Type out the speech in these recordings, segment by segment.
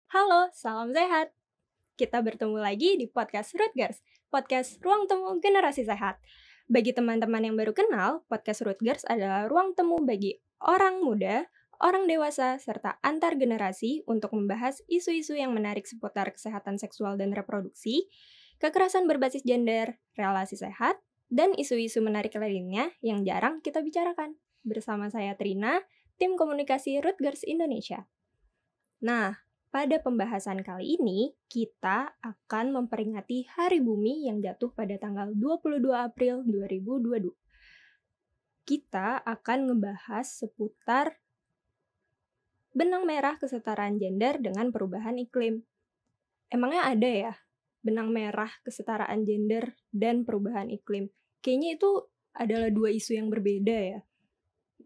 Halo, salam sehat. Kita bertemu lagi di podcast Rootgers, podcast ruang temu generasi sehat. Bagi teman-teman yang baru kenal, podcast Rootgers adalah ruang temu bagi orang muda, orang dewasa, serta antar generasi untuk membahas isu-isu yang menarik seputar kesehatan seksual dan reproduksi, kekerasan berbasis gender, relasi sehat, dan isu-isu menarik lainnya yang jarang kita bicarakan. Bersama saya Trina, tim komunikasi Rootgers Indonesia. Nah, pada pembahasan kali ini, kita akan memperingati Hari Bumi yang jatuh pada tanggal 22 April 2022. Kita akan ngebahas seputar benang merah kesetaraan gender dengan perubahan iklim. Emangnya ada ya benang merah kesetaraan gender dan perubahan iklim? Kayaknya itu adalah dua isu yang berbeda ya.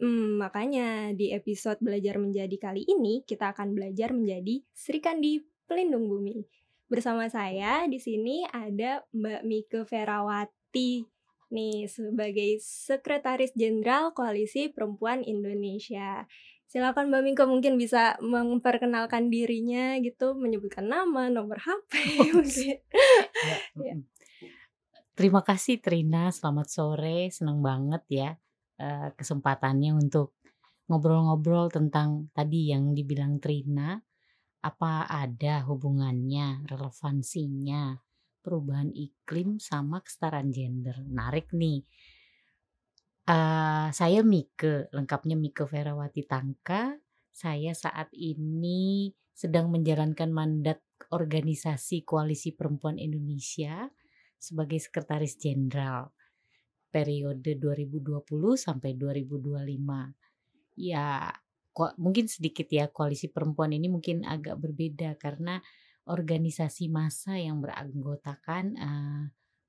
Makanya di episode Belajar Menjadi kali ini, kita akan belajar menjadi Sri Kandi Pelindung Bumi. Bersama saya di sini ada Mbak Mike Ferawati nih sebagai Sekretaris Jenderal Koalisi Perempuan Indonesia. Silakan Mbak Mike mungkin bisa memperkenalkan dirinya gitu, menyebutkan nama, nomor HP mungkin. Ya, Ya. Terima kasih Trina, selamat sore, senang banget ya, kesempatannya untuk ngobrol-ngobrol tentang tadi yang dibilang Trina, apa ada hubungannya, relevansinya, perubahan iklim sama kesetaraan gender. Menarik nih. Saya Mike, lengkapnya Mike Ferawati Tangka. Saya saat ini sedang menjalankan mandat organisasi Koalisi Perempuan Indonesia sebagai Sekretaris Jenderal periode 2020 sampai 2025. Ya, kok mungkin sedikit ya, Koalisi Perempuan ini mungkin agak berbeda karena organisasi massa yang beranggotakan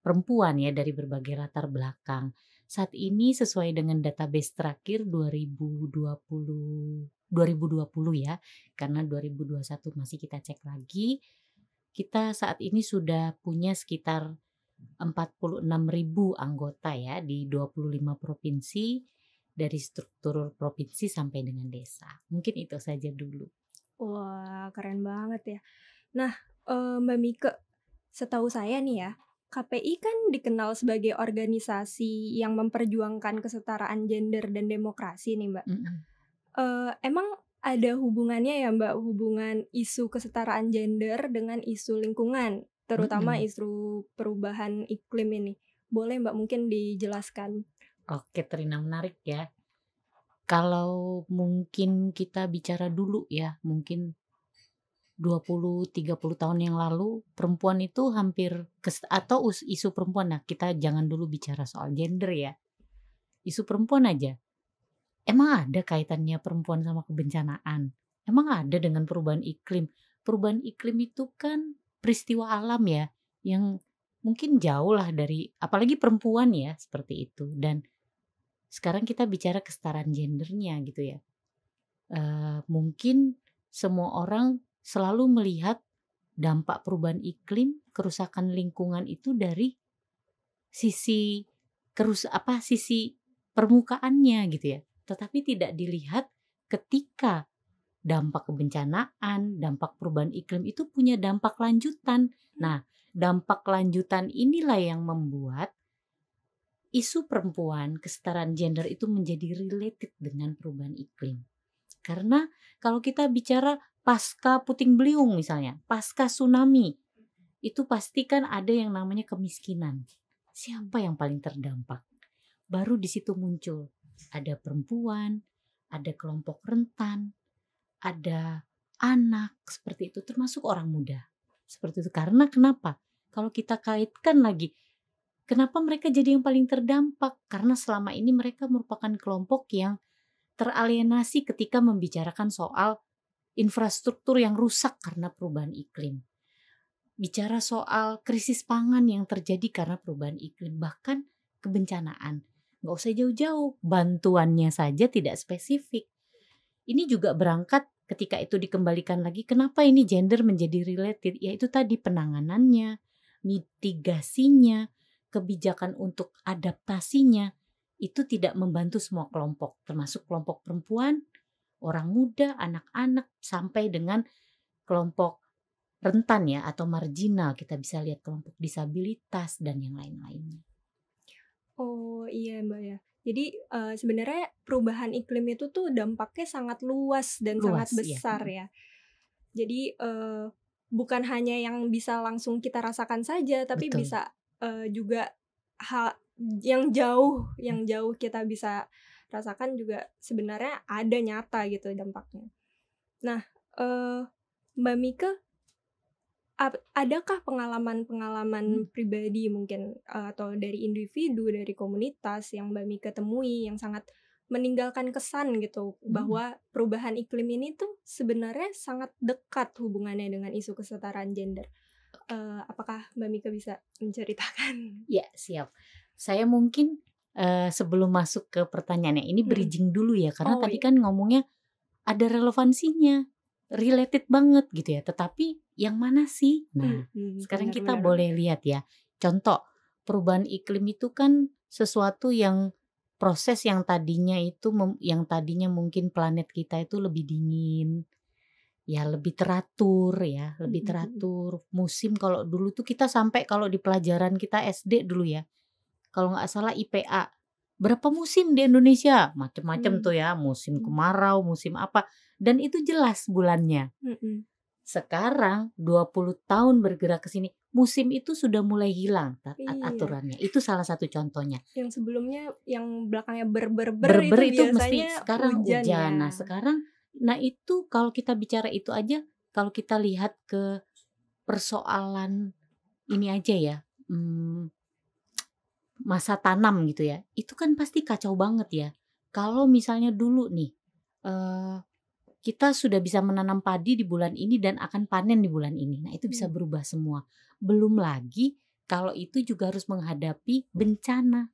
perempuan ya dari berbagai latar belakang. Saat ini sesuai dengan database terakhir 2020 ya, karena 2021 masih kita cek lagi. Kita saat ini sudah punya sekitar 46.000 anggota ya di 25 provinsi, dari struktur provinsi sampai dengan desa. Mungkin itu saja dulu. Wah, keren banget ya. Nah, Mbak Mike, setahu saya nih ya, KPI kan dikenal sebagai organisasi yang memperjuangkan kesetaraan gender dan demokrasi nih, Mbak. Mhm. Emang ada hubungannya ya, Mbak, hubungan isu kesetaraan gender dengan isu lingkungan, terutama Mhm. isu perubahan iklim ini? Boleh, Mbak, mungkin dijelaskan? Oke Trina, menarik ya. Kalau mungkin kita bicara dulu ya, mungkin 20-30 tahun yang lalu perempuan itu hampir atau isu perempuan, nah kita jangan dulu bicara soal gender ya. Isu perempuan aja. Emang ada kaitannya perempuan sama kebencanaan? Emang ada dengan perubahan iklim? Perubahan iklim itu kan peristiwa alam ya, yang mungkin jauh lah dari apalagi perempuan ya, seperti itu. Dan sekarang kita bicara kesetaraan gendernya gitu ya. Mungkin semua orang selalu melihat dampak perubahan iklim, kerusakan lingkungan itu dari sisi sisi permukaannya gitu ya. Tetapi tidak dilihat ketika dampak kebencanaan, dampak perubahan iklim itu punya dampak lanjutan. Mmm, Nah, dampak lanjutan inilah yang membuat isu perempuan, kesetaraan gender itu menjadi related dengan perubahan iklim. Karena kalau kita bicara pasca puting beliung misalnya, pasca tsunami, itu pasti kan ada yang namanya kemiskinan. Siapa yang paling terdampak? Baru di situ muncul. Ada perempuan, ada kelompok rentan, ada anak, seperti itu, termasuk orang muda. Seperti itu. Karena kenapa? Kalau kita kaitkan lagi, kenapa mereka jadi yang paling terdampak? Karena selama ini mereka merupakan kelompok yang teralienasi ketika membicarakan soal infrastruktur yang rusak karena perubahan iklim. Bicara soal krisis pangan yang terjadi karena perubahan iklim, bahkan kebencanaan. Nggak usah jauh-jauh, bantuannya saja tidak spesifik. Ini juga berangkat ketika itu dikembalikan lagi, kenapa ini gender menjadi related? Yaitu tadi penanganannya, mitigasinya, kebijakan untuk adaptasinya, itu tidak membantu semua kelompok, termasuk kelompok perempuan, orang muda, anak-anak, sampai dengan kelompok rentan ya atau marginal, kita bisa lihat kelompok disabilitas dan yang lain-lainnya. Oh, iya, Mbak, ya. Jadi, sebenarnya perubahan iklim itu tuh dampaknya sangat luas dan sangat Luas ya. besar ya. Jadi, bukan hanya yang bisa langsung kita rasakan saja, tapi Betul. bisa, juga hal yang jauh kita bisa rasakan juga sebenarnya ada nyata gitu dampaknya. Nah, Mbak Mika, adakah pengalaman-pengalaman pribadi mungkin, atau dari individu, dari komunitas yang Mbak Mika temui yang sangat meninggalkan kesan gitu, bahwa perubahan iklim ini tuh sebenarnya sangat dekat hubungannya dengan isu kesetaraan gender? Apakah Mbak Mika bisa menceritakan? Ya, siap. Saya mungkin, sebelum masuk ke pertanyaannya, ini Mhm. bridging dulu ya, karena Oh, tadi iya. kan ngomongnya ada relevansinya, related banget gitu ya, tetapi yang mana sih? Nah, sekarang Bener kita bener bener. boleh lihat ya, contoh perubahan iklim itu kan sesuatu yang proses yang tadinya itu yang tadinya mungkin planet kita itu lebih dingin, ya lebih teratur ya, lebih Mhm mhm. teratur. Musim kalau dulu tuh kita sampai kalau di pelajaran kita SD dulu ya, kalau nggak salah IPA, berapa musim di Indonesia? Macem-macem Mmm, tuh ya, musim mhm. kemarau, musim apa, dan itu jelas bulannya. Mhm. Sekarang 20 tahun bergerak ke sini, musim itu sudah mulai hilang Iya, aturannya. Itu salah satu contohnya. yang sebelumnya yang belakangnya ber Berber itu itu mesti biasanya sekarang hujan hujan. Nah, ya. sekarang itu kalau kita bicara itu aja, kalau kita lihat ke persoalan ini aja ya, masa tanam gitu ya, itu kan pasti kacau banget ya. Kalau misalnya dulu nih, eee, kita sudah bisa menanam padi di bulan ini dan akan panen di bulan ini. Nah, itu bisa Mmm. berubah semua. Belum lagi kalau itu juga harus menghadapi bencana.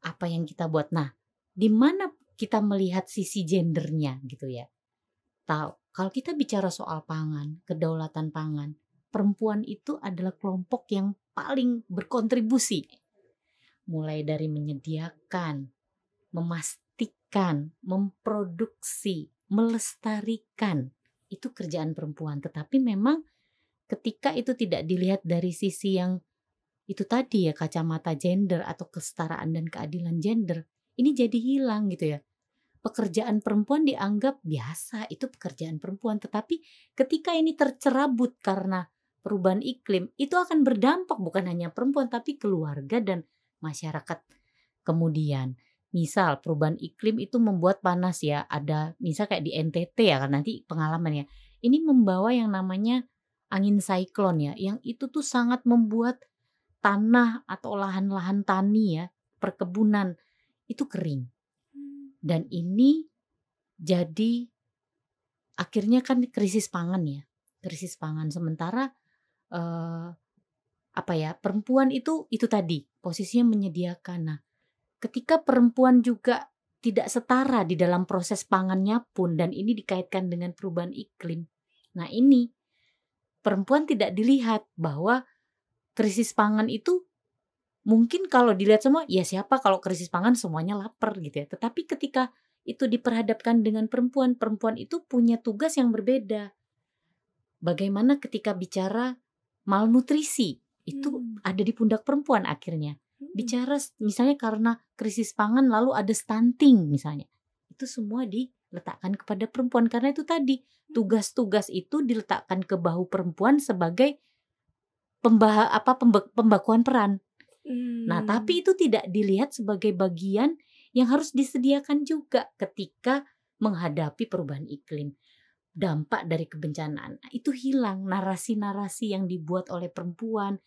Apa yang kita buat. Nah, di mana kita melihat sisi gendernya gitu ya. Kalau kita bicara soal pangan, kedaulatan pangan, perempuan itu adalah kelompok yang paling berkontribusi. Mulai dari menyediakan, memastikan, memproduksi, melestarikan. Itu kerjaan perempuan. Tetapi memang ketika itu tidak dilihat dari sisi yang itu tadi ya, kacamata gender atau kesetaraan dan keadilan gender, ini jadi hilang gitu ya. Pekerjaan perempuan dianggap biasa, itu pekerjaan perempuan. Tetapi ketika ini tercerabut karena perubahan iklim, itu akan berdampak bukan hanya perempuan tapi keluarga dan masyarakat kemudian. Misal perubahan iklim itu membuat panas ya, ada misal kayak di NTT ya kan nanti pengalaman ya. Ini membawa yang namanya angin siklon ya, yang itu tuh sangat membuat tanah atau lahan-lahan tani ya, perkebunan itu kering. Mmm. Dan ini jadi akhirnya kan krisis pangan ya, krisis pangan. Sementara, eee, apa ya, perempuan itu tadi, posisinya menyediakan. Nah, ketika perempuan juga tidak setara di dalam proses pangannya pun dan ini dikaitkan dengan perubahan iklim. Nah ini, perempuan tidak dilihat bahwa krisis pangan itu mungkin kalau dilihat semua, ya siapa kalau krisis pangan semuanya lapar gitu ya. Tetapi ketika itu diperhadapkan dengan perempuan, perempuan itu punya tugas yang berbeda. Bagaimana ketika bicara malnutrisi, itu Mmm. ada di pundak perempuan akhirnya. Mhm. Bicara misalnya karena krisis pangan lalu ada stunting misalnya. Itu semua diletakkan kepada perempuan karena itu tadi, Mhm. tugas-tugas itu diletakkan ke bahu perempuan sebagai pembakuan peran. Nah, Mmm. tapi itu tidak dilihat sebagai bagian yang harus disediakan juga ketika menghadapi perubahan iklim. Dampak dari kebencanaan itu hilang, narasi-narasi yang dibuat oleh perempuan,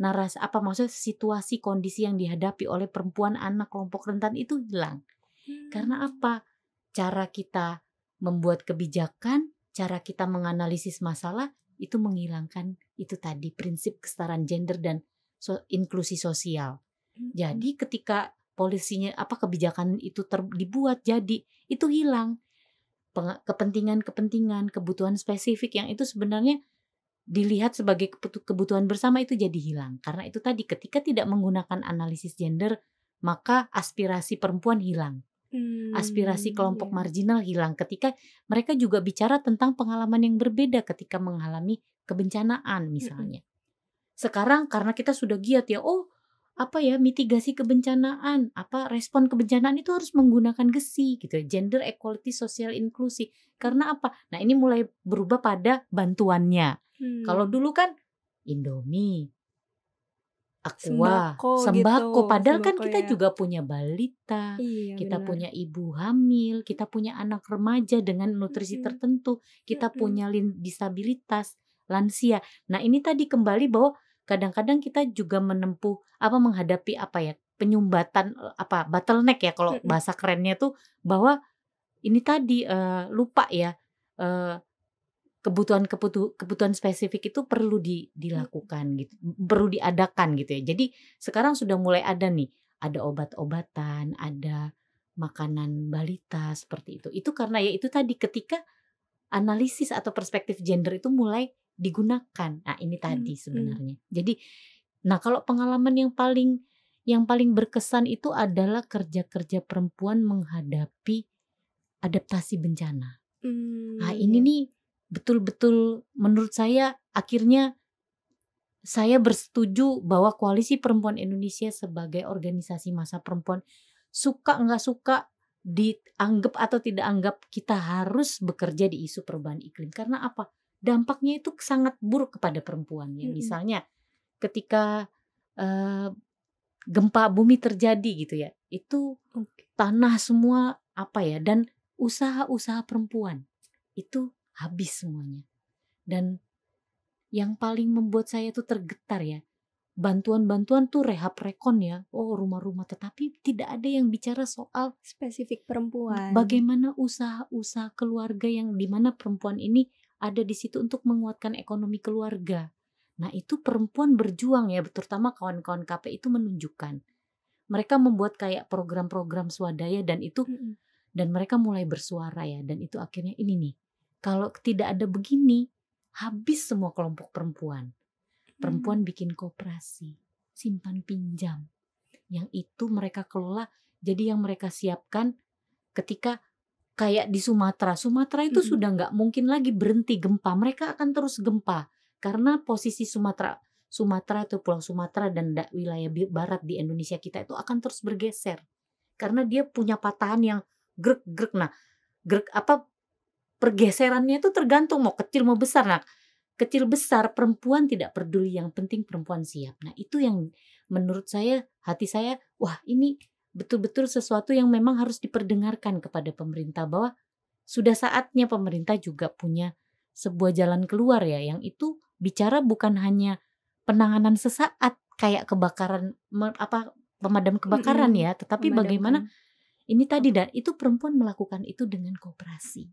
maksudnya situasi kondisi yang dihadapi oleh perempuan, anak, kelompok rentan itu hilang. Karena Mmm. apa? Cara kita membuat kebijakan, cara kita menganalisis masalah itu menghilangkan itu tadi prinsip kesetaraan gender dan inklusi sosial. Mhm. Jadi ketika polisinya kebijakan itu dibuat jadi itu hilang kepentingan-kepentingan, kebutuhan spesifik yang itu sebenarnya dilihat sebagai kebutuhan bersama itu jadi hilang. Karena itu tadi ketika tidak menggunakan analisis gender, maka aspirasi perempuan hilang. Aspirasi kelompok Iya. marginal hilang ketika mereka juga bicara tentang pengalaman yang berbeda ketika mengalami kebencanaan misalnya. Sekarang karena kita sudah giat ya, mitigasi kebencanaan, respon kebencanaan itu harus menggunakan GESI gitu ya, gender equality social inclusive. Karena apa? Nah, ini mulai berubah pada bantuannya. Kalau dulu kan Indomie, Aqua, sembako, padahal kan sembako kita ya. juga punya balita, Iya, kita benar. punya ibu hamil, kita punya anak remaja dengan nutrisi tertentu, kita punya disabilitas, lansia. Nah, ini tadi kembali bahwa kadang-kadang kita juga menghadapi penyumbatan bottleneck ya kalau bahasa kerennya tuh, bahwa ini tadi lupa ya, kebutuhan spesifik itu perlu dilakukan gitu, perlu diadakan gitu ya. Jadi sekarang sudah mulai ada nih, ada obat-obatan, ada makanan balita seperti itu. Itu karena ya itu tadi ketika analisis atau perspektif gender itu mulai digunakan. Nah, ini tadi sebenarnya. Jadi, nah kalau pengalaman yang paling berkesan itu adalah kerja-kerja perempuan menghadapi adaptasi bencana. Nah, ini nih betul-betul menurut saya akhirnya saya bersetuju bahwa Koalisi Perempuan Indonesia sebagai organisasi massa perempuan, suka nggak suka, dianggap atau tidak anggap, kita harus bekerja di isu perubahan iklim. Karena apa? Dampaknya itu sangat buruk kepada perempuan ya. Misalnya ketika gempa bumi terjadi gitu ya, itu tanah semua dan usaha-usaha perempuan itu habis semuanya. Dan yang paling membuat saya tuh tergetar ya, bantuan-bantuan tuh rehab rekon ya, rumah-rumah, tetapi tidak ada yang bicara soal spesifik perempuan. bagaimana usaha-usaha keluarga yang dimana perempuan ini ada di situ untuk menguatkan ekonomi keluarga. Nah, itu perempuan berjuang ya, terutama kawan-kawan KP itu menunjukkan. Mereka membuat kayak program-program swadaya dan itu dan mereka mulai bersuara ya, dan itu akhirnya ini nih. Kalau tidak ada begini, habis semua kelompok perempuan. Perempuan bikin koperasi, simpan pinjam. Yang itu mereka kelola, jadi yang mereka siapkan ketika kayak di Sumatera. Sumatera itu sudah nggak mungkin lagi berhenti gempa. Mereka akan terus gempa. Karena posisi Sumatera atau Pulau Sumatera dan wilayah barat di Indonesia kita itu akan terus bergeser. Karena dia punya patahan yang grek-grek. Nah, pergeserannya itu tergantung mau kecil mau besar. Nah, kecil besar perempuan tidak peduli, yang penting perempuan siap. Nah, itu yang menurut saya, hati saya, wah ini betul-betul sesuatu yang memang harus diperdengarkan kepada pemerintah, bahwa sudah saatnya pemerintah juga punya sebuah jalan keluar ya, yang itu bicara bukan hanya penanganan sesaat kayak kebakaran pemadam kebakaran ya, tetapi bagaimana ini tadi, dan itu perempuan melakukan itu dengan koperasi.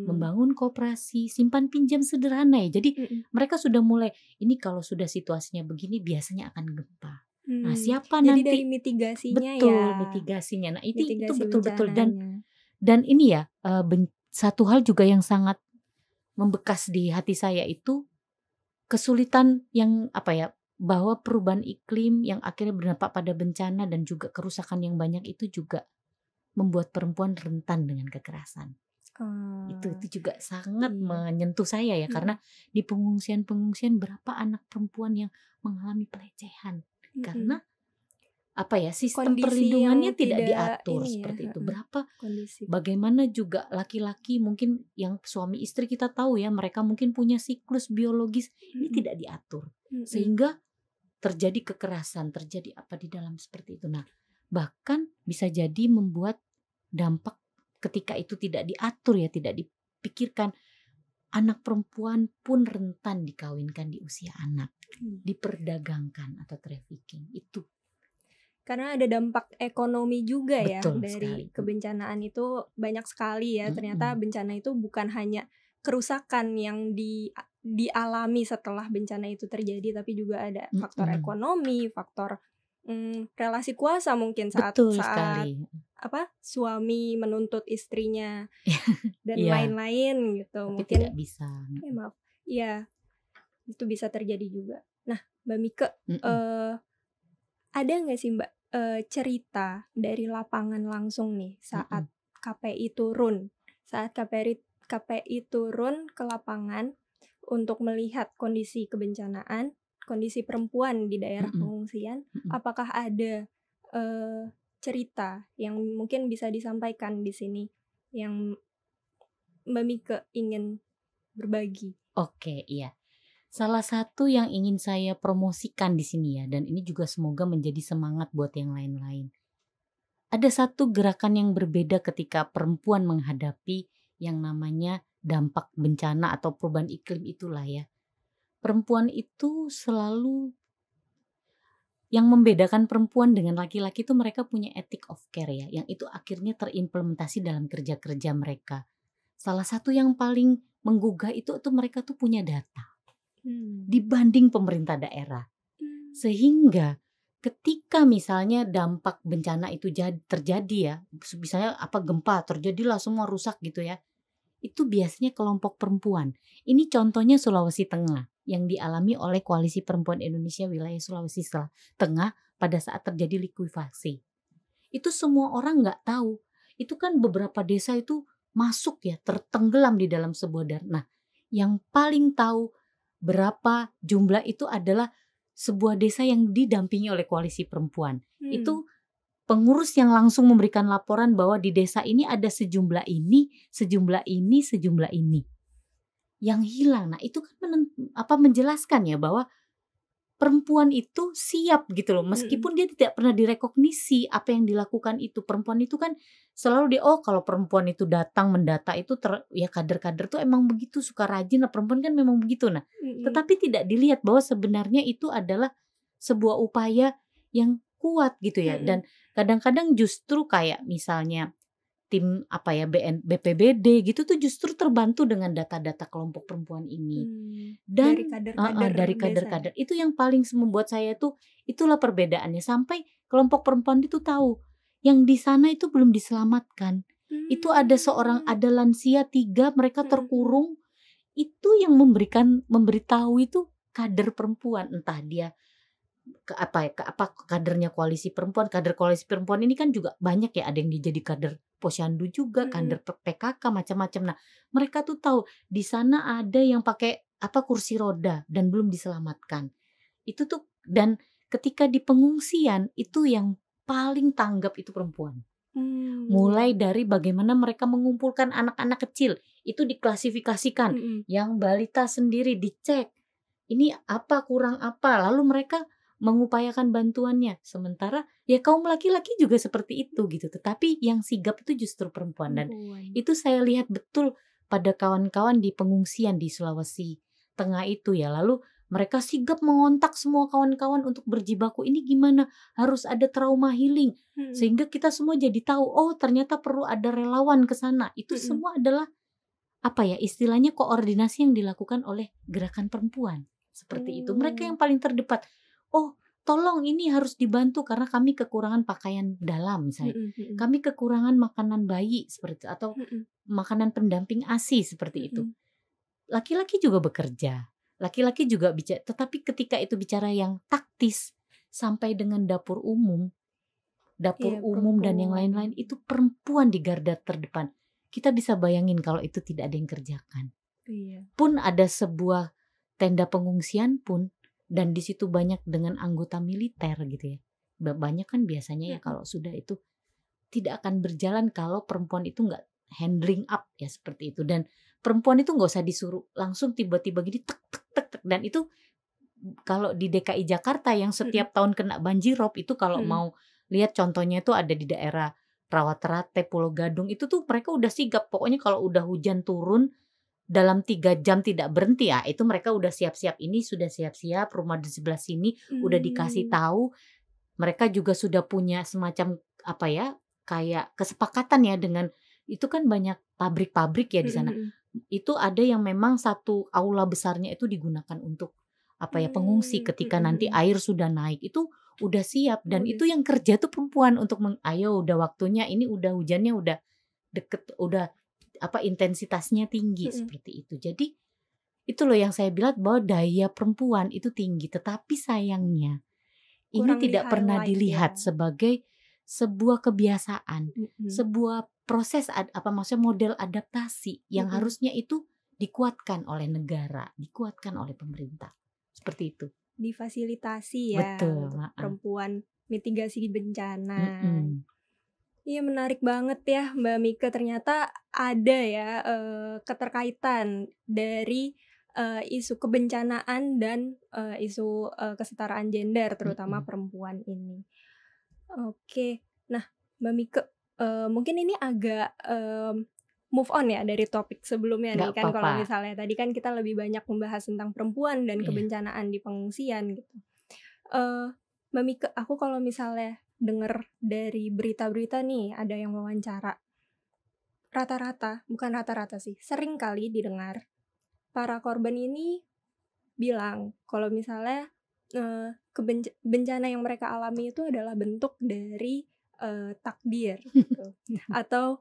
Membangun koperasi, simpan pinjam sederhana ya. Jadi mereka sudah mulai, ini kalau sudah situasinya begini biasanya akan gempa. Nah, siapa jadi nanti? dari mitigasinya betul, ya. mitigasinya. Nah, itu Mitigasi betul-betul bencananya. dan ini ya, satu hal juga yang sangat membekas di hati saya itu kesulitan yang bahwa perubahan iklim yang akhirnya berdampak pada bencana dan juga kerusakan yang banyak itu juga membuat perempuan rentan dengan kekerasan. Itu juga sangat menyentuh saya ya, karena di pengungsian berapa anak perempuan yang mengalami pelecehan karena sistem Kondisi perlindungannya yang tidak tidak diatur ini ya, seperti itu. Berapa kondisi. bagaimana juga laki-laki mungkin yang suami istri kita tahu ya, mereka mungkin punya siklus biologis, ini tidak diatur. Sehingga terjadi kekerasan, terjadi di dalam seperti itu. Nah, bahkan bisa jadi membuat dampak ketika itu tidak diatur ya, tidak dipikirkan, anak perempuan pun rentan dikawinkan di usia anak, diperdagangkan atau trafficking itu. Karena ada dampak ekonomi juga ya. Betul dari sekali. kebencanaan itu banyak sekali ya. Ternyata bencana itu bukan hanya kerusakan yang dialami setelah bencana itu terjadi, tapi juga ada faktor ekonomi, faktor relasi kuasa mungkin saat sekali. Suami menuntut istrinya dan Iya. lain-lain gitu. Tapi mungkin tidak bisa. maaf. Iya. Itu bisa terjadi juga. Nah, Mbak Mike, ada nggak sih Mbak cerita dari lapangan langsung nih saat Mm-mm. KPI turun. Saat KPI turun ke lapangan untuk melihat kondisi kebencanaan, kondisi perempuan di daerah Mm-mm. pengungsian, Mm-mm. apakah ada cerita yang mungkin bisa disampaikan di sini yang Mbak Mika ingin berbagi? Oke, iya. Salah satu yang ingin saya promosikan di sini ya, dan ini juga semoga menjadi semangat buat yang lain-lain. Ada satu gerakan yang berbeda ketika perempuan menghadapi yang namanya dampak bencana atau perubahan iklim itulah ya. Perempuan itu selalu yang membedakan perempuan dengan laki-laki itu mereka punya ethic of care ya, yang itu akhirnya terimplementasi dalam kerja-kerja mereka. Salah satu yang paling menggugah itu tuh mereka tuh punya data dibanding pemerintah daerah. Sehingga ketika misalnya dampak bencana itu terjadi ya, misalnya apa gempa terjadilah semua rusak gitu ya. Itu biasanya kelompok perempuan. Ini contohnya Sulawesi Tengah yang dialami oleh Koalisi Perempuan Indonesia wilayah Sulawesi Tengah pada saat terjadi likuifaksi. Itu semua orang nggak tahu. Itu kan beberapa desa itu masuk ya, tertenggelam di dalam sebuah danau. Nah, yang paling tahu berapa jumlah itu adalah sebuah desa yang didampingi oleh Koalisi Perempuan. Itu pengurus yang langsung memberikan laporan bahwa di desa ini ada sejumlah ini, sejumlah ini, sejumlah ini yang hilang. Nah, itu kan menjelaskan ya bahwa perempuan itu siap gitu loh, meskipun dia tidak pernah direkognisi apa yang dilakukan itu. Perempuan itu kan selalu kalau perempuan itu datang mendata itu ya kader-kader tuh emang begitu, suka rajin lah, perempuan kan memang begitu. Nah, tetapi tidak dilihat bahwa sebenarnya itu adalah sebuah upaya yang kuat gitu ya. Dan kadang-kadang justru kayak misalnya tim BPBD gitu tuh justru terbantu dengan data-data kelompok perempuan ini. Dan dari kader-kader itu yang paling membuat saya tuh itulah perbedaannya, sampai kelompok perempuan itu tahu yang di sana itu belum diselamatkan. Itu ada lansia 3 mereka terkurung. Itu yang memberitahu itu kader perempuan, entah dia kadernya Koalisi Perempuan. Kader Koalisi Perempuan ini kan juga banyak ya, ada yang jadi kader Posyandu juga, kader PKK macam-macam. Nah, mereka tuh tahu di sana ada yang pakai kursi roda dan belum diselamatkan. Itu tuh, dan ketika di pengungsian itu yang paling tanggap itu perempuan. Mulai dari bagaimana mereka mengumpulkan anak-anak kecil, itu diklasifikasikan. Yang balita sendiri dicek, ini apa kurang apa, lalu mereka mengupayakan bantuannya. Sementara ya kaum laki-laki juga seperti itu gitu, tetapi yang sigap itu justru perempuan. Dan itu saya lihat betul pada kawan-kawan di pengungsian di Sulawesi Tengah itu ya. Lalu mereka sigap mengontak semua kawan-kawan untuk berjibaku, ini gimana, harus ada trauma healing, sehingga kita semua jadi tahu, oh ternyata perlu ada relawan ke sana. Itu semua adalah istilahnya koordinasi yang dilakukan oleh gerakan perempuan. Seperti itu. Mereka yang paling terdepan. Oh, tolong ini harus dibantu karena kami kekurangan pakaian dalam misalnya. Kami kekurangan makanan bayi seperti itu, atau makanan pendamping ASI seperti itu. Laki-laki juga bekerja. Laki-laki juga bicara, tetapi ketika itu bicara yang taktis sampai dengan dapur umum dan yang lain-lain, itu perempuan di garda terdepan. Kita bisa bayangin kalau itu tidak ada yang kerjakan. Pun ada sebuah tenda pengungsian pun, dan di situ banyak dengan anggota militer gitu ya. Banyak kan biasanya ya kalau sudah itu tidak akan berjalan kalau perempuan itu nggak handling up ya seperti itu. Dan perempuan itu nggak usah disuruh langsung tiba-tiba gini tek tek tek tek. Dan itu kalau di DKI Jakarta yang setiap tahun kena banjirop itu, kalau mau lihat contohnya itu ada di daerah Rawaterate, Pulau Gadung, itu tuh mereka udah sigap. Pokoknya kalau udah hujan turun dalam 3 jam tidak berhenti ya, itu mereka udah siap-siap. Ini sudah siap-siap, rumah di sebelah sini udah dikasih tahu. Mereka juga sudah punya semacam kayak kesepakatan ya dengan, itu kan banyak pabrik-pabrik ya di sana. Itu ada yang memang satu aula besarnya itu digunakan untuk pengungsi ketika nanti air sudah naik, itu udah siap. Dan itu yang kerja tuh perempuan untuk ayo udah waktunya, ini udah hujannya udah deket, udah intensitasnya tinggi seperti itu. Jadi itu loh yang saya bilang bahwa daya perempuan itu tinggi, tetapi sayangnya ini kurang tidak pernah di-highlight dilihat ya. sebagai sebuah kebiasaan, Mm-mm. sebuah proses maksudnya model adaptasi yang Mm-mm. harusnya itu dikuatkan oleh negara, dikuatkan oleh pemerintah. Seperti itu. Difasilitasi ya Betul, untuk heeh. perempuan mitigasi bencana. Mm-mm. Iya, menarik banget ya Mbak Mika, ternyata ada ya keterkaitan dari isu kebencanaan dan isu kesetaraan gender, terutama Mm-mm. perempuan ini. Oke, nah Mbak Mika, mungkin ini agak move on ya dari topik sebelumnya nih, Nggak kan kalau apa-apa. misalnya tadi kan kita lebih banyak membahas tentang perempuan dan Iya. kebencanaan di pengungsian gitu. Mbak Mika, aku kalau misalnya denger dari berita-berita nih, ada yang wawancara, bukan rata-rata sih, sering kali didengar para korban ini bilang kalau misalnya bencana yang mereka alami itu adalah bentuk dari takdir gitu. Atau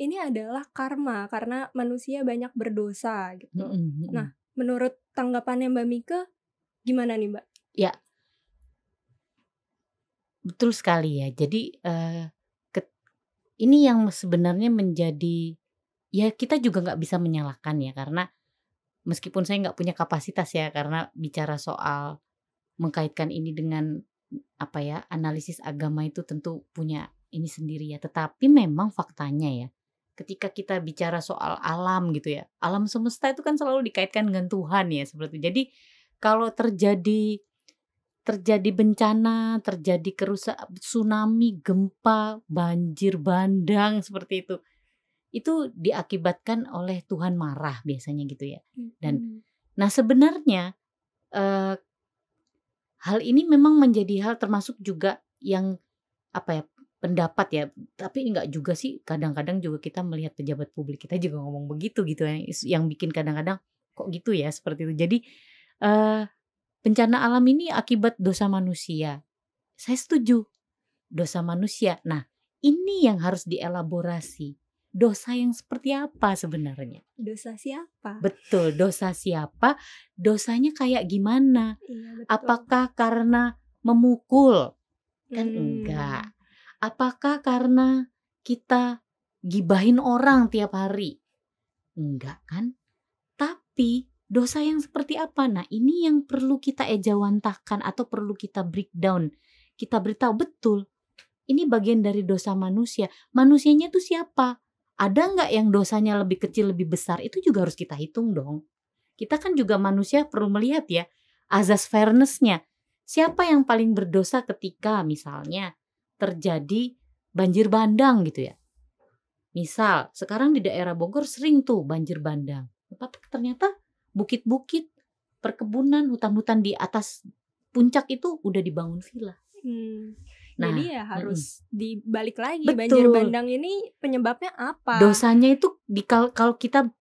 ini adalah karma karena manusia banyak berdosa gitu. Mm-mm. Nah, menurut tanggapannya Mbak Mika gimana nih, Mbak? Ya, betul sekali ya. Jadi ini yang sebenarnya menjadi, ya kita juga nggak bisa menyalahkan ya, karena meskipun saya nggak punya kapasitas ya, karena bicara soal mengkaitkan ini dengan analisis agama itu tentu punya ini sendiri ya. Tetapi memang faktanya ya, ketika kita bicara soal alam gitu ya, alam semesta itu kan selalu dikaitkan dengan Tuhan ya, seperti itu. Jadi kalau terjadi bencana, terjadi tsunami, gempa, banjir bandang seperti itu diakibatkan oleh Tuhan marah biasanya gitu ya. Dan nah sebenarnya hal ini memang menjadi hal termasuk juga yang pendapat ya, tapi enggak juga sih, kadang-kadang juga kita melihat pejabat publik kita juga ngomong begitu gitu ya, yang bikin kadang-kadang kok gitu ya, seperti itu. Jadi bencana alam ini akibat dosa manusia. Saya setuju, dosa manusia. Nah, ini yang harus dielaborasi. Dosa yang seperti apa sebenarnya? Dosa siapa? Betul, dosa siapa? Dosanya kayak gimana? Iya, betul. Apakah karena memukul? Kan enggak. Apakah karena kita gibahin orang tiap hari? Enggak kan? Tapi dosa yang seperti apa? Nah, ini yang perlu kita ejawantahkan atau perlu kita breakdown. Kita beritahu betul, ini bagian dari dosa manusia. Manusianya itu siapa? Ada nggak yang dosanya lebih kecil, lebih besar? Itu juga harus kita hitung dong. Kita kan juga manusia perlu melihat ya, azas fairness-nya. Siapa yang paling berdosa ketika misalnya terjadi banjir bandang gitu ya. Misal, sekarang di daerah Bogor sering tuh banjir bandang. Tapi ternyata bukit-bukit, perkebunan, hutan-hutan di atas puncak itu udah dibangun villa. Nah, jadi ya harus dibalik lagi, betul. Banjir bandang ini penyebabnya apa? Dosanya itu kalau kita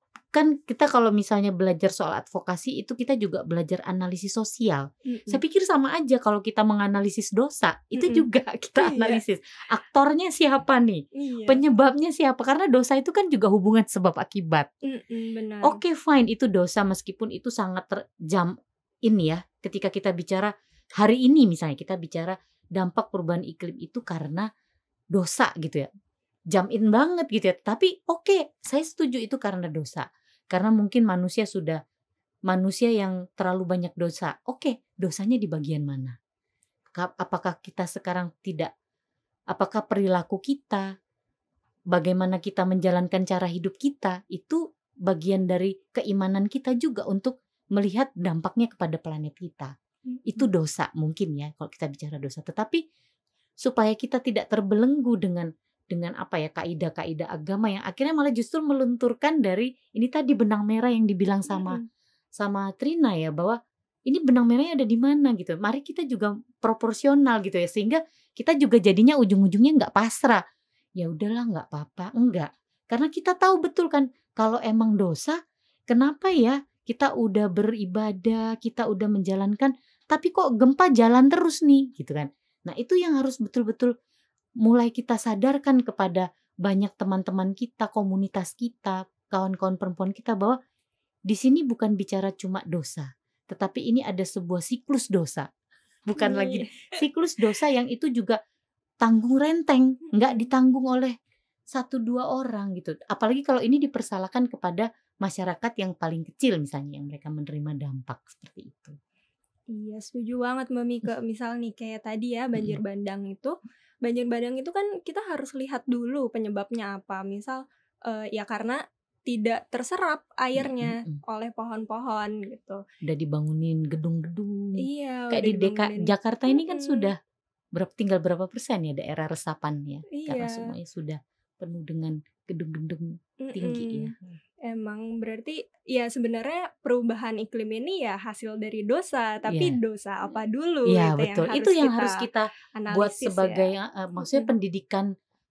kalau misalnya belajar soal advokasi itu kita juga belajar analisis sosial. Saya pikir sama aja kalau kita menganalisis dosa, itu juga kita analisis. Aktornya siapa nih? Penyebabnya siapa? Karena dosa itu kan juga hubungan sebab akibat. Benar. Oke, fine, itu dosa meskipun itu sangat terjam ini ya. Ketika kita bicara hari ini misalnya kita bicara dampak perubahan iklim itu karena dosa gitu ya. Jam in banget gitu ya. Tapi oke, saya setuju itu karena dosa. Karena mungkin manusia yang terlalu banyak dosa. Oke, dosanya di bagian mana? Apakah kita sekarang apakah perilaku kita, bagaimana kita menjalankan cara hidup kita, itu bagian dari keimanan kita juga untuk melihat dampaknya kepada planet kita. Itu dosa mungkin ya kalau kita bicara dosa. Tetapi supaya kita tidak terbelenggu dengan kaidah-kaidah agama yang akhirnya malah justru melunturkan dari ini tadi benang merah yang dibilang sama Trina ya, bahwa ini benang merahnya ada di mana gitu. Mari kita juga proporsional gitu ya, sehingga kita juga jadinya ujung-ujungnya nggak pasrah. Ya udahlah nggak apa-apa, enggak. Karena kita tahu betul kan kalau emang dosa, kenapa ya kita udah beribadah, kita udah menjalankan, tapi kok gempa jalan terus nih gitu kan. Nah itu yang harus betul-betul mulai kita sadarkan kepada banyak teman-teman kita, komunitas kita, kawan-kawan perempuan kita, bahwa di sini bukan bicara cuma dosa, tetapi ini ada sebuah siklus dosa. bukan lagi Iya. siklus dosa yang itu juga tanggung renteng, nggak ditanggung oleh 1-2 orang gitu. Apalagi kalau ini dipersalahkan kepada masyarakat yang paling kecil misalnya, yang mereka menerima dampak seperti itu. Iya, setuju banget Mbak Mika. Misal nih kayak tadi ya Mhm, banjir bandang itu kan kita harus lihat dulu penyebabnya apa. Misal, ya karena tidak terserap mhm airnya mhm. oleh pohon-pohon gitu. Udah dibangunin gedung-gedung. Iya, Kayak udah di dibangunin. Jakarta ini kan Mhm, sudah tinggal berapa persen ya daerah resapannya, karena iya, semuanya sudah penuh dengan gedung-gedung tinggi ya. mhm. Emang berarti ya sebenarnya perubahan iklim ini ya hasil dari dosa, tapi Iya. dosa apa dulu Iya itu yang betul, itu harus yang harus kita kita buat analisis sebagai ya. maksudnya Mhm, pendidikan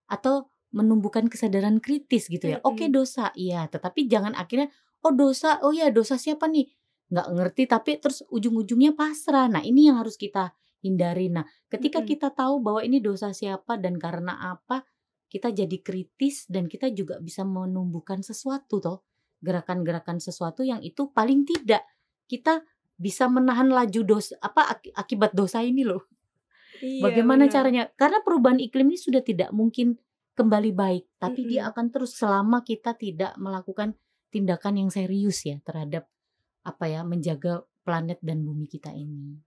atau menumbuhkan kesadaran kritis gitu ya. Oke mhm. dosa, iya, tetapi jangan akhirnya, "Oh dosa, oh ya dosa siapa nih?" Nggak ngerti tapi terus ujung-ujungnya pasrah. Nah ini yang harus kita hindari. Nah ketika Mhm, kita tahu bahwa ini dosa siapa dan karena apa, kita jadi kritis dan kita juga bisa menumbuhkan sesuatu toh, gerakan-gerakan sesuatu yang itu paling tidak kita bisa menahan laju akibat dosa ini loh. iya Bagaimana bener, caranya? Karena perubahan iklim ini sudah tidak mungkin kembali baik, tapi dia mhm. akan terus selama kita tidak melakukan tindakan yang serius ya terhadap menjaga planet dan bumi kita ini.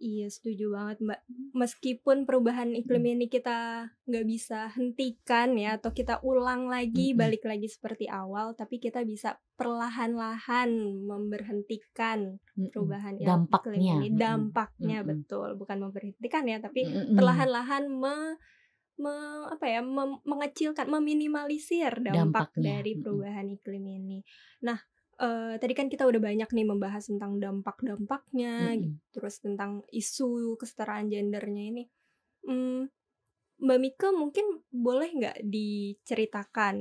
Iya setuju banget Mbak. Meskipun perubahan iklim Mhm, ini kita nggak bisa hentikan ya atau kita ulang lagi, mhm, balik lagi seperti awal, tapi kita bisa perlahan-lahan memberhentikan mhm. perubahan iklim Dampaknya, ini, dampaknya mhm, betul, bukan memberhentikan ya, tapi mhm. perlahan-lahan me apa ya, mengecilkan, meminimalisir dampak Dampaknya, dari perubahan iklim ini. Nah, tadi kan kita udah banyak nih membahas tentang dampak-dampaknya, mhm. terus tentang isu kesetaraan gendernya ini. Mmm, Mbak Mika mungkin boleh nggak diceritakan,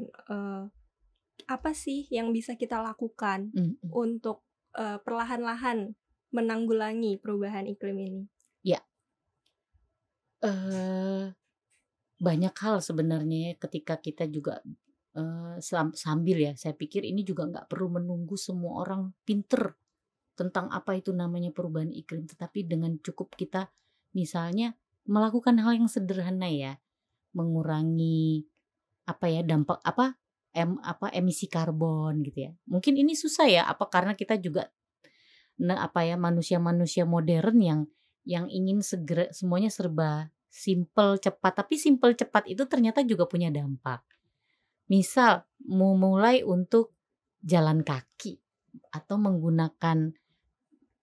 apa sih yang bisa kita lakukan Mhm. untuk, perlahan-lahan menanggulangi perubahan iklim ini? Ya, eee, banyak hal sebenarnya ya ketika kita juga, sambil ya saya pikir ini juga nggak perlu menunggu semua orang pinter tentang apa itu namanya perubahan iklim, tetapi dengan cukup kita misalnya melakukan hal yang sederhana ya, mengurangi dampak emisi karbon gitu ya. Mungkin ini susah ya, karena kita juga manusia-manusia modern yang ingin segera semuanya serba simpel, cepat, tapi simpel cepat itu ternyata juga punya dampak. Misal mulai untuk jalan kaki atau menggunakan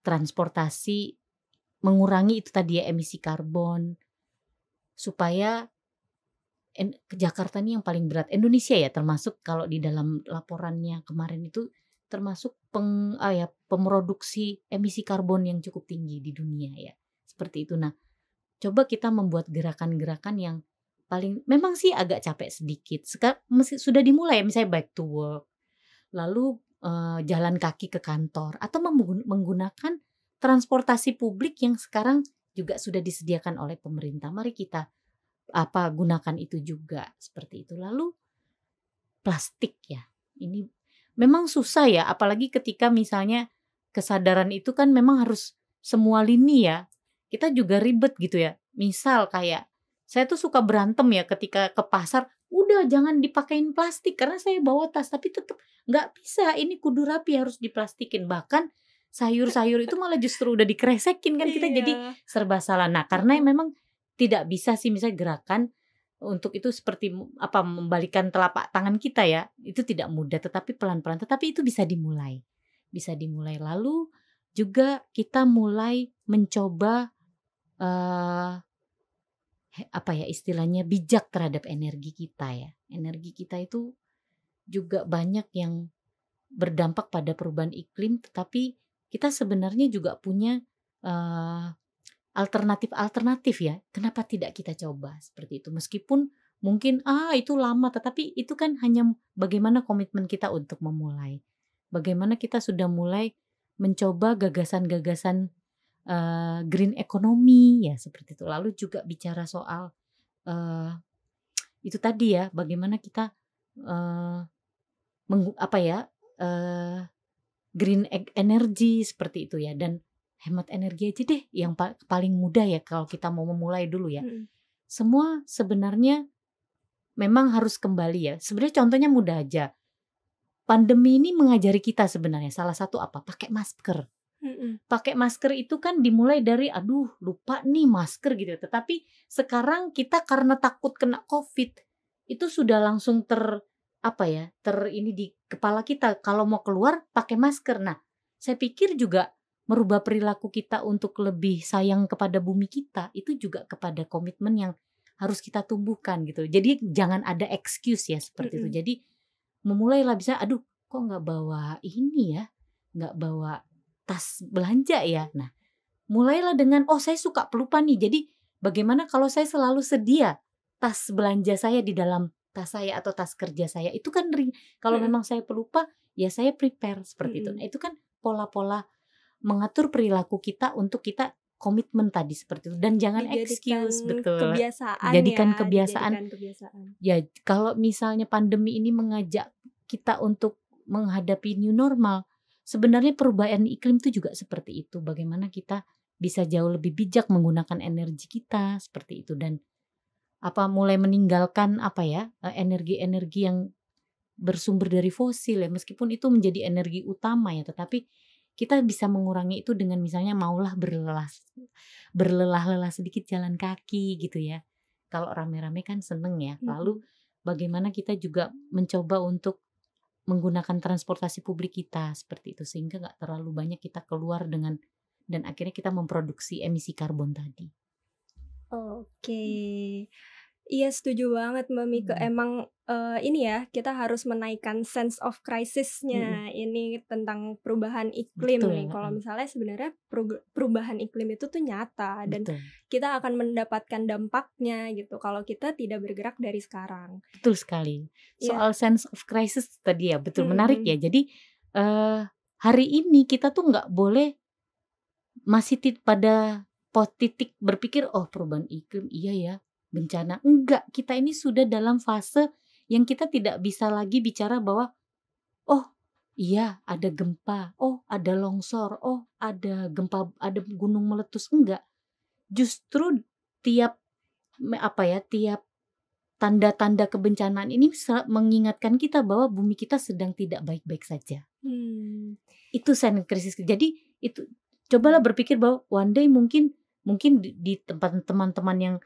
transportasi, mengurangi itu tadi ya emisi karbon, supaya ke Jakarta nih yang paling berat, Indonesia ya termasuk kalau di dalam laporannya kemarin itu termasuk pemroduksi emisi karbon yang cukup tinggi di dunia ya, seperti itu. Nah, coba kita membuat gerakan-gerakan yang memang sih agak capek sedikit, sudah dimulai misalnya bike to work, lalu, jalan kaki ke kantor atau menggunakan transportasi publik yang sekarang juga sudah disediakan oleh pemerintah. Mari kita gunakan itu juga, seperti itu. Lalu plastik ya, ini memang susah ya, apalagi ketika misalnya kesadaran itu kan memang harus semua lini ya, kita juga ribet gitu ya. Misal kayak, saya tuh suka berantem ya ketika ke pasar, "Udah jangan dipakein plastik," karena saya bawa tas, tapi tetep nggak bisa, ini kudu rapi harus diplastikin. Bahkan sayur-sayur itu malah justru udah dikresekin kan kita jadi Iya, serba salah. Nah karena heeh. memang tidak bisa sih misalnya gerakan untuk itu seperti membalikan telapak tangan kita ya, itu tidak mudah tetapi pelan-pelan, tetapi itu bisa dimulai. Bisa dimulai. Lalu juga kita mulai mencoba, eee, istilahnya bijak terhadap energi kita ya. Energi kita itu juga banyak yang berdampak pada perubahan iklim, tetapi kita sebenarnya juga punya, eee alternatif-alternatif ya, kenapa tidak kita coba seperti itu? Meskipun mungkin, itu lama, tetapi itu kan hanya bagaimana komitmen kita untuk memulai. Bagaimana kita sudah mulai mencoba gagasan-gagasan, green economy ya seperti itu. Lalu juga bicara soal, eee, itu tadi ya, bagaimana kita, eee, menggu apa ya, eee, green energy seperti itu ya dan hemat energi aja deh yang paling mudah ya kalau kita mau memulai dulu ya. Semua sebenarnya memang harus kembali ya. Sebenarnya contohnya mudah aja. Pandemi ini mengajari kita sebenarnya salah satu apa? Pakai masker. Pakai masker itu kan dimulai dari aduh lupa nih masker gitu. Tetapi sekarang kita karena takut kena COVID itu sudah langsung ini di kepala kita kalau mau keluar pakai masker. Nah, saya pikir juga merubah perilaku kita untuk lebih sayang kepada bumi kita itu juga kepada komitmen yang harus kita tumbuhkan gitu. Jadi jangan ada excuse ya seperti itu. Jadi memulailah bisa aduh kok nggak bawa ini ya, nggak bawa tas belanja ya. Nah, mulailah dengan saya suka pelupa nih. Jadi bagaimana kalau saya selalu sedia tas belanja saya di dalam tas saya atau tas kerja saya. Itu kan kalau memang saya pelupa ya saya prepare seperti itu. Nah, itu kan pola-pola mengatur perilaku kita untuk kita komitmen tadi seperti itu dan jangan excuse, betul. Jadikan kebiasaan. Ya, kalau misalnya pandemi ini mengajak kita untuk menghadapi new normal, sebenarnya perubahan iklim itu juga seperti itu. Bagaimana kita bisa jauh lebih bijak menggunakan energi kita seperti itu dan mulai meninggalkan energi-energi yang bersumber dari fosil ya, meskipun itu menjadi energi utama ya, tetapi kita bisa mengurangi itu dengan misalnya maulah berlelah-lelah sedikit jalan kaki gitu ya. Kalau rame-rame kan seneng ya. Lalu bagaimana kita juga mencoba untuk menggunakan transportasi publik kita seperti itu sehingga nggak terlalu banyak kita keluar dan akhirnya kita memproduksi emisi karbon tadi. Oke. Iya setuju banget Mbak Mika. Emang ini ya kita harus menaikkan sense of crisis-nya ini tentang perubahan iklim. Betul. Nih. Kalau misalnya sebenarnya perubahan iklim itu tuh nyata dan kita akan mendapatkan dampaknya gitu kalau kita tidak bergerak dari sekarang. Betul sekali. Soal sense of crisis tadi ya betul menarik ya. Jadi hari ini kita tuh nggak boleh masih pada titik berpikir perubahan iklim iya ya bencana. Enggak, kita ini sudah dalam fase yang kita tidak bisa lagi bicara bahwa iya ada gempa, ada longsor, ada gempa, ada gunung meletus. Enggak. Justru tiap tanda-tanda kebencanaan ini mengingatkan kita bahwa bumi kita sedang tidak baik-baik saja. Itu sense krisis. Jadi itu cobalah berpikir bahwa one day mungkin di tempat teman-teman yang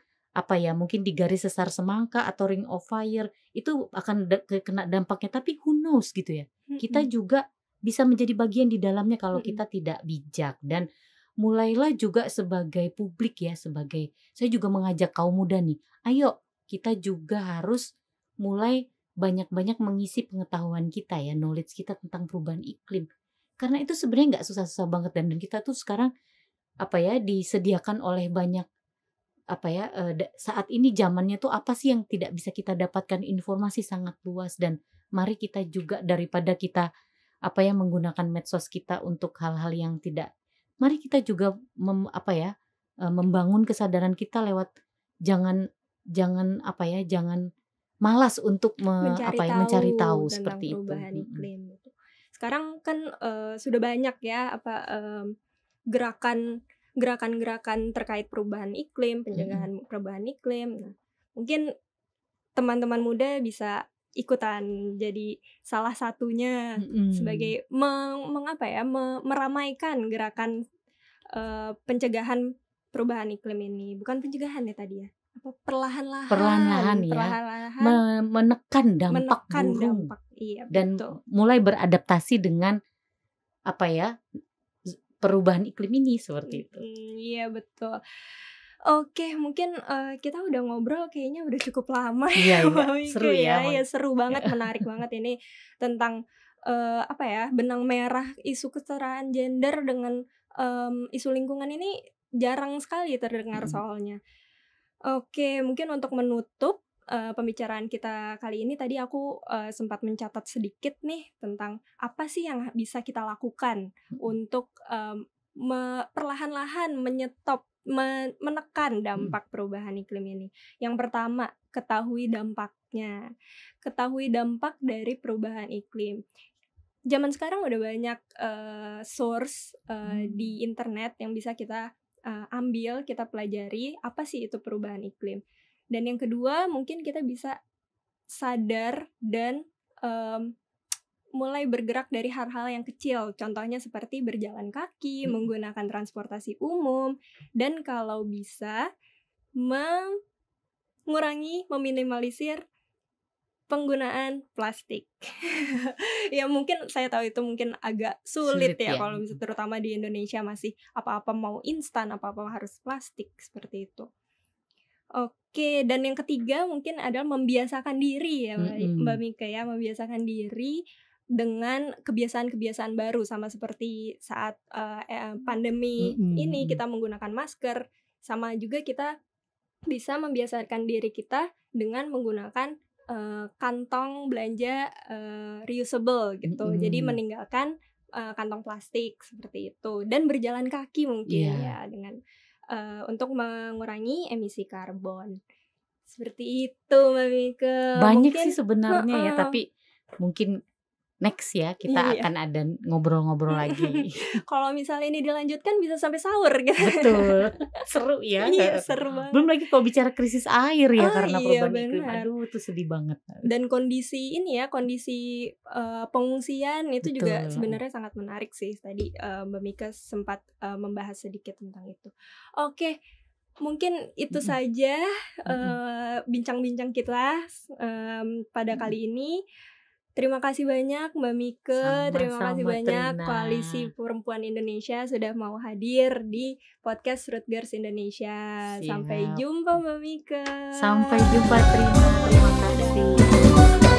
mungkin di garis sesar semangka atau ring of fire itu akan kena dampaknya, tapi who knows gitu ya. Kita juga bisa menjadi bagian di dalamnya kalau kita tidak bijak. Dan mulailah juga sebagai publik ya, saya juga mengajak kaum muda nih, ayo kita juga harus mulai banyak-banyak mengisi pengetahuan kita ya, knowledge kita tentang perubahan iklim. Karena itu sebenarnya nggak susah-susah banget dan kita tuh sekarang disediakan oleh banyak saat ini zamannya tuh apa sih yang tidak bisa kita dapatkan, informasi sangat luas. Dan mari kita juga daripada kita menggunakan medsos kita untuk hal-hal yang tidak, mari kita juga membangun kesadaran kita lewat jangan malas untuk mencari tahu seperti perubahan itu. Iklim. Sekarang kan sudah banyak ya gerakan-gerakan terkait perubahan iklim, pencegahan perubahan iklim. Nah, mungkin teman-teman muda bisa ikutan jadi salah satunya sebagai meramaikan gerakan pencegahan perubahan iklim ini. Bukan pencegahan ya tadi ya. Perlahan-lahan menekan dampak burung. Iya, dan betul. Mulai beradaptasi dengan perubahan iklim ini seperti itu. Iya betul. Oke, mungkin kita udah ngobrol kayaknya udah cukup lama ya. Seru ya. Ya seru banget, menarik banget ini tentang benang merah isu kesetaraan gender dengan isu lingkungan ini jarang sekali terdengar soalnya. Oke, mungkin untuk menutup pembicaraan kita kali ini, tadi aku sempat mencatat sedikit nih tentang apa sih yang bisa kita lakukan untuk perlahan-lahan menekan dampak perubahan iklim ini. Yang pertama, ketahui dampaknya. Ketahui dampak dari perubahan iklim. zaman sekarang udah banyak source di internet yang bisa kita ambil, kita pelajari apa sih itu perubahan iklim. Dan yang kedua mungkin kita bisa sadar dan mulai bergerak dari hal-hal yang kecil, contohnya seperti berjalan kaki, menggunakan transportasi umum, dan kalau bisa mengurangi, meminimalisir penggunaan plastik. Ya mungkin saya tahu itu mungkin agak sulit ya kalau misalnya terutama di Indonesia masih apa-apa mau instan, apa-apa harus plastik seperti itu. Oke, dan yang ketiga mungkin adalah membiasakan diri ya Mbak Mika ya, membiasakan diri dengan kebiasaan-kebiasaan baru sama seperti saat pandemi ini kita menggunakan masker, sama juga kita bisa membiasakan diri kita dengan menggunakan kantong belanja reusable gitu. Jadi meninggalkan kantong plastik seperti itu dan berjalan kaki mungkin ya dengan untuk mengurangi emisi karbon. Seperti itu Mbak Mika. Banyak mungkin, sih sebenarnya ya, tapi mungkin next ya kita akan ada ngobrol-ngobrol lagi. Kalau misalnya ini dilanjutkan bisa sampai sahur gitu. Betul, seru ya. Iya, seru banget. Belum lagi kalau bicara krisis air ya karena perubahan iklim. Aduh, itu sedih banget. Dan kondisi ini ya, kondisi pengungsian itu juga sebenarnya sangat menarik sih. Tadi Mbak Mika sempat membahas sedikit tentang itu. Oke. Mungkin itu saja bincang-bincang kita pada kali ini. Terima kasih banyak Mbak Mika, terima kasih banyak Trina. Koalisi Perempuan Indonesia sudah mau hadir di podcast Root Girls Indonesia. Siap. Sampai jumpa Mbak Mika. Sampai jumpa Trina, terima kasih.